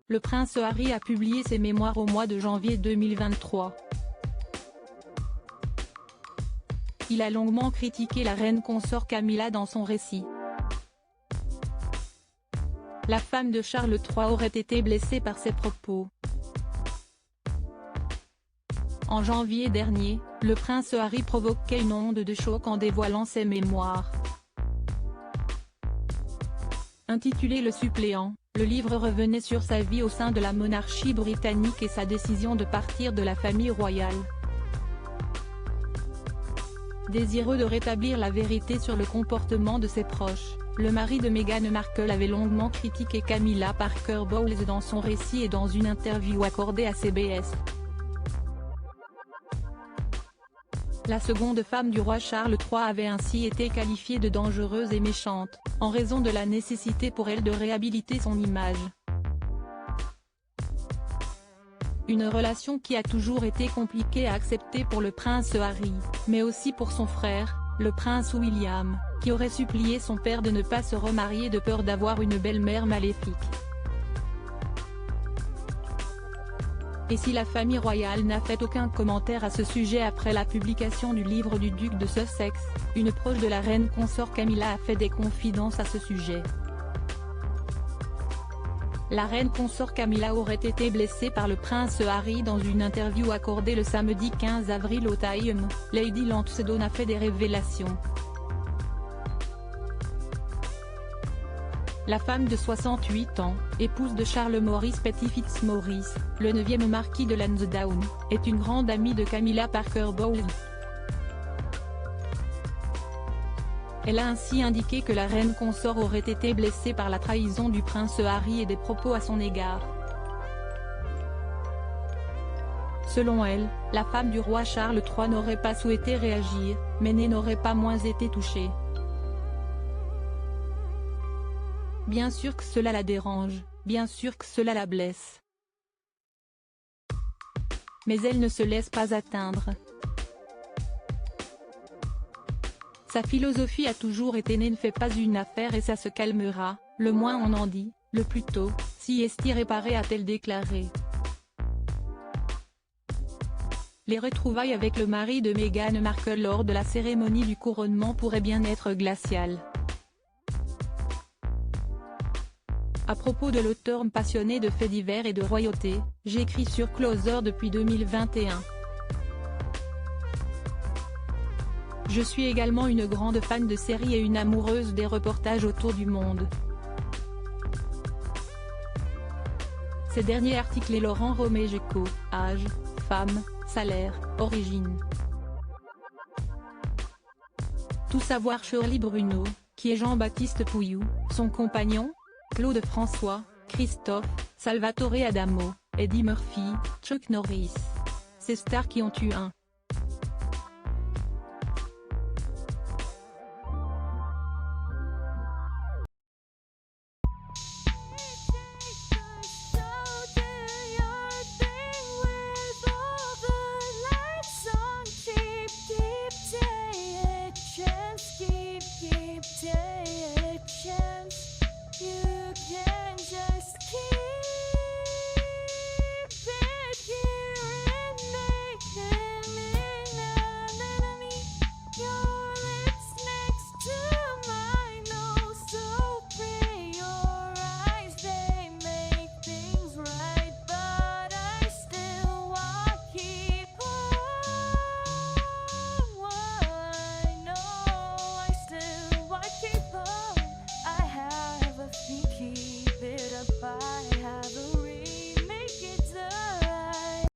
le prince Harry a publié ses mémoires au mois de janvier 2023. Il a longuement critiqué la reine consort Camilla dans son récit. La femme de Charles III aurait été blessée par ses propos. En janvier dernier, le prince Harry provoquait une onde de choc en dévoilant ses mémoires. Intitulé Le suppléant, le livre revenait sur sa vie au sein de la monarchie britannique et sa décision de partir de la famille royale. Désireux de rétablir la vérité sur le comportement de ses proches, le mari de Meghan Markle avait longuement critiqué Camilla Parker Bowles dans son récit et dans une interview accordée à CBS. La seconde femme du roi Charles III avait ainsi été qualifiée de dangereuse et méchante, en raison de la nécessité pour elle de réhabiliter son image. Une relation qui a toujours été compliquée à accepter pour le prince Harry, mais aussi pour son frère, le prince William, qui aurait supplié son père de ne pas se remarier de peur d'avoir une belle-mère maléfique. Et si la famille royale n'a fait aucun commentaire à ce sujet après la publication du livre du duc de Sussex, une proche de la reine consort Camilla a fait des confidences à ce sujet. La reine consort Camilla aurait été blessée par le prince Harry dans une interview accordée le samedi 15 avril au Time. Lady Lansdowne a fait des révélations. La femme de 68 ans, épouse de Charles Maurice Petit-Fitz-Maurice, le 9e marquis de Lansdowne, est une grande amie de Camilla Parker Bowles. Elle a ainsi indiqué que la reine consort aurait été blessée par la trahison du prince Harry et des propos à son égard. Selon elle, la femme du roi Charles III n'aurait pas souhaité réagir, mais n'aurait pas moins été touchée. Bien sûr que cela la dérange, bien sûr que cela la blesse. Mais elle ne se laisse pas atteindre. Sa philosophie a toujours été ne fais pas une affaire et ça se calmera, le moins on en dit, le plus tôt, si est irréparé, a-t-elle déclaré. Les retrouvailles avec le mari de Meghan Markle lors de la cérémonie du couronnement pourraient bien être glaciales. À propos de l'auteur passionné de faits divers et de royauté, j'écris sur Closer depuis 2021. Je suis également une grande fan de séries et une amoureuse des reportages autour du monde. Ces derniers articles et Laurent Roméjeco, âge, femme, salaire, origine. Tout savoir Shirley Bruno, qui est Jean-Baptiste Pouillou, son compagnon, Claude François, Christophe, Salvatore Adamo, Eddie Murphy, Chuck Norris. Ces stars qui ont eu un